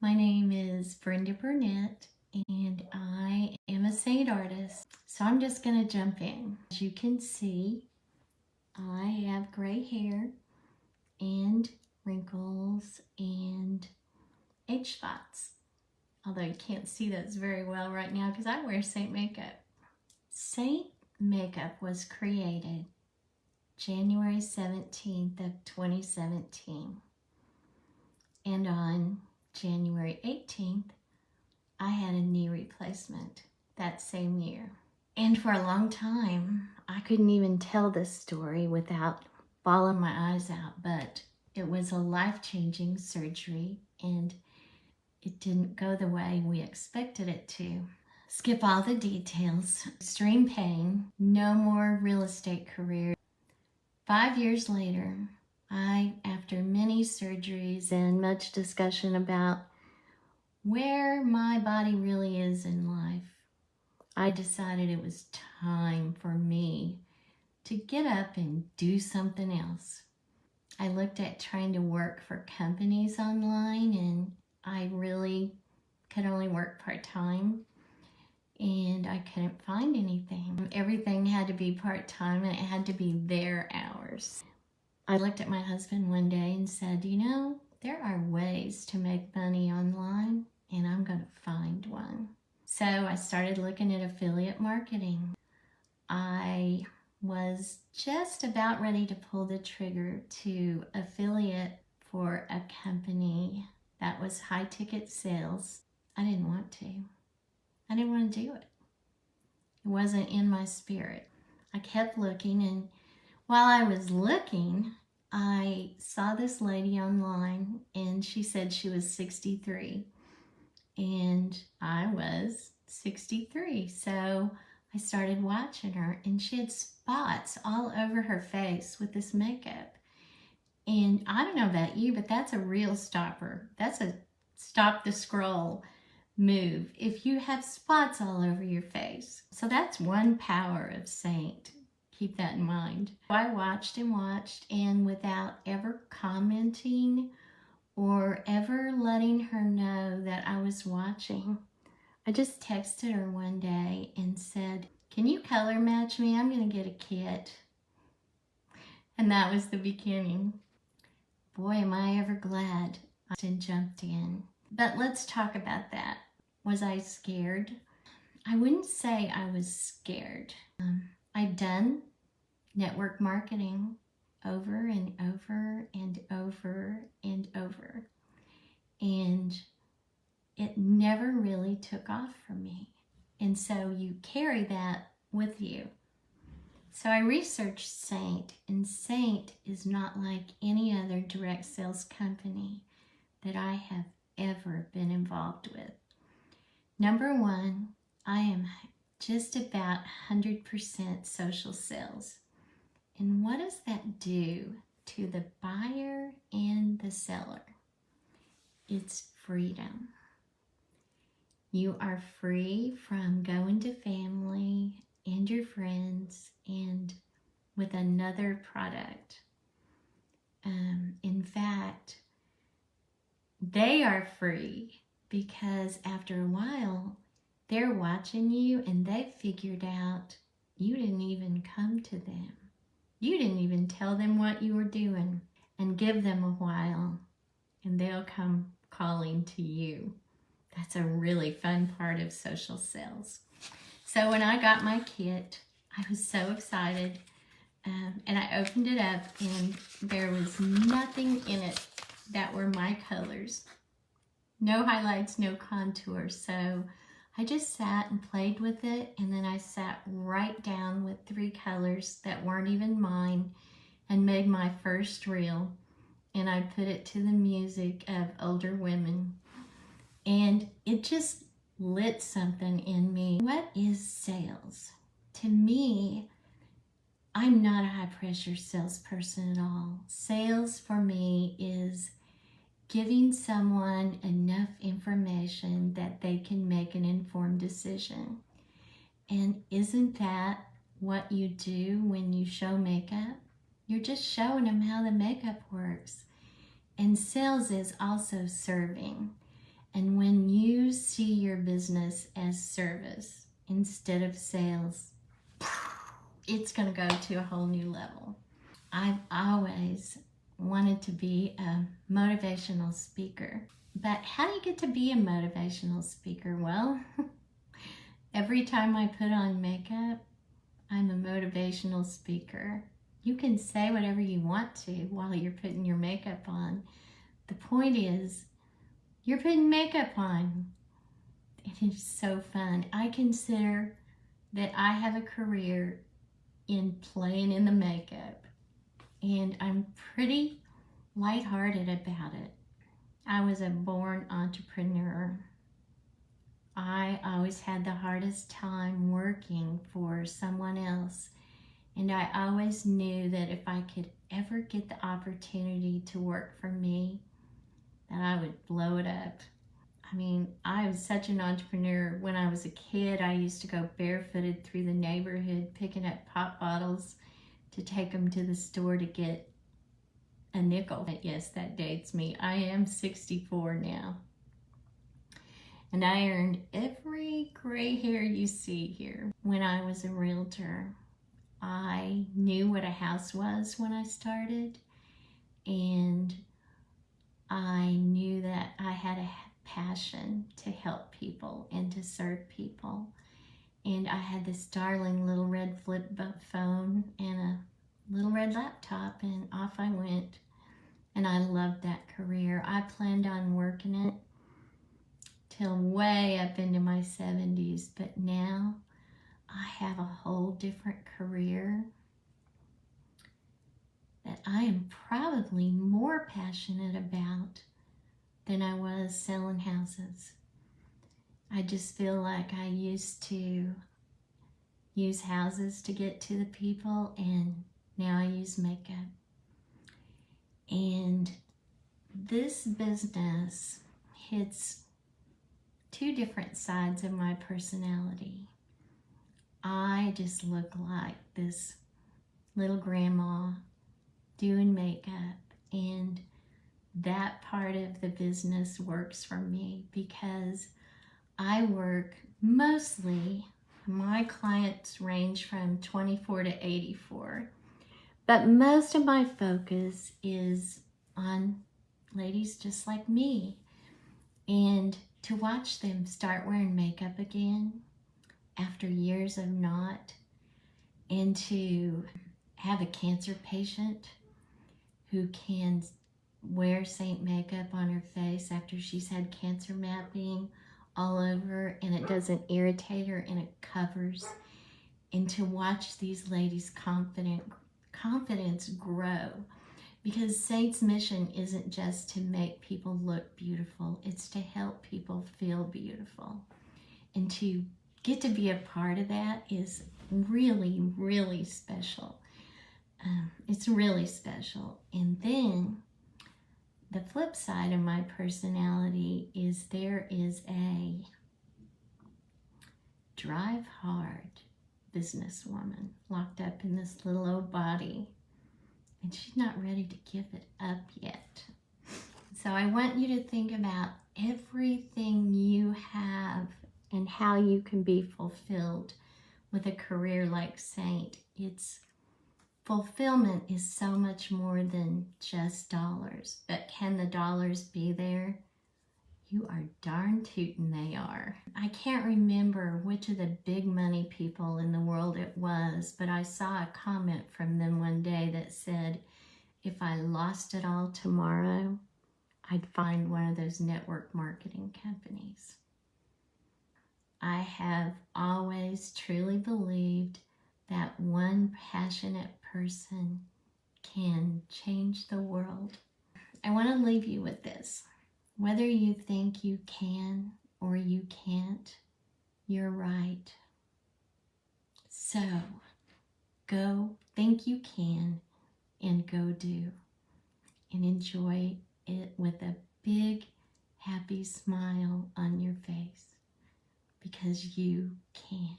My name is Brenda Burnett and I am a Seint artist. So I'm just going to jump in. As you can see, I have gray hair and wrinkles and age spots. Although you can't see those very well right now because I wear Seint Makeup. Seint Makeup was created January 17th of 2017. And on January 18th, I had a knee replacement that same year. And for a long time, I couldn't even tell this story without bawling my eyes out, but it was a life-changing surgery and it didn't go the way we expected it to. Skip all the details. Extreme pain, no more real estate career. 5 years later, after many surgeries and much discussion about where my body really is in life, I decided it was time for me to get up and do something else. I looked at trying to work for companies online and I really could only work part-time and I couldn't find anything. Everything had to be part-time and it had to be their hours. I looked at my husband one day and said, you know, there are ways to make money online and I'm going to find one. So I started looking at affiliate marketing. I was just about ready to pull the trigger to affiliate for a company that was high ticket sales. I didn't want to. I didn't want to do it. It wasn't in my spirit. I kept looking, and while I was looking, I saw this lady online and she said she was 63 and I was 63. So I started watching her and she had spots all over her face with this makeup. And I don't know about you, but that's a real stopper. That's a stop the scroll move if you have spots all over your face. So that's one power of Seint. Keep that in mind. I watched and watched, and without ever commenting or ever letting her know that I was watching, I just texted her one day and said, can you color match me? I'm going to get a kit. And that was the beginning. Boy, am I ever glad I jumped in. But let's talk about that. Was I scared? I wouldn't say I was scared. I'd done network marketing over and over and over and over. And it never really took off for me. And so you carry that with you. So I researched Seint, and Seint is not like any other direct sales company that I have ever been involved with. Number one, I am just about 100% social sales. And what does that do to the buyer and the seller? It's freedom. You are free from going to family and your friends and with another product. In fact, they are free because after a while, they're watching you and they've figured out you didn't even come to them. You didn't even tell them what you were doing, and give them a while and they'll come calling to you. That's a really fun part of social sales. So when I got my kit, I was so excited and I opened it up and there was nothing in it that were my colors. No highlights, no contour. So I just sat and played with it, and then I sat right down with 3 colors that weren't even mine and made my first reel, and I put it to the music of older women, and it just lit something in me. What is sales? To me, I'm not a high pressure salesperson at all. Sales for me is giving someone enough information that they can make an informed decision. And isn't that what you do when you show makeup? You're just showing them how the makeup works. And sales is also serving. And when you see your business as service instead of sales, it's going to go to a whole new level. I've always wanted to be a motivational speaker. But how do you get to be a motivational speaker? Well, every time I put on makeup, I'm a motivational speaker. You can say whatever you want to while you're putting your makeup on. The point is, you're putting makeup on. It is so fun. I consider that I have a career in playing in the makeup, and I'm pretty lighthearted about it. I was a born entrepreneur. I always had the hardest time working for someone else, and I always knew that if I could ever get the opportunity to work for me, that I would blow it up. I mean, I was such an entrepreneur. When I was a kid, I used to go barefooted through the neighborhood picking up pop bottles to take them to the store to get a nickel. Yes, that dates me. I am 64 now. And I earned every gray hair you see here. When I was a realtor, I knew what a house was when I started, and I knew that I had a passion to help people and to serve people. And I had this darling little red flip phone and a little red laptop, and off I went. And I loved that career. I planned on working it till way up into my 70s, but now I have a whole different career that I am probably more passionate about than I was selling houses. I just feel like I used to use houses to get to the people, and now I use makeup. And this business hits two different sides of my personality. I just look like this little grandma doing makeup, and that part of the business works for me because I work mostly, my clients range from 24 to 84, but most of my focus is on ladies just like me. And to watch them start wearing makeup again after years of not, and to have a cancer patient who can wear Seint Makeup on her face after she's had cancer mapping all over, and it doesn't irritate her and it covers, and to watch these ladies' confidence grow, because Seint's mission isn't just to make people look beautiful, it's to help people feel beautiful. And to get to be a part of that is really, really special. It's really special. And then the flip side of my personality is there is a drive hard businesswoman locked up in this little old body, and she's not ready to give it up yet. So I want you to think about everything you have and how you can be fulfilled with a career like Seint. It's fulfillment is so much more than just dollars, but can the dollars be there? You are darn tootin' they are. I can't remember which of the big money people in the world it was, but I saw a comment from them one day that said, if I lost it all tomorrow, I'd find one of those network marketing companies. I have always truly believed that one passionate person can change the world. I want to leave you with this. Whether you think you can or you can't, you're right. So go think you can and go do, and enjoy it with a big happy smile on your face, because you can.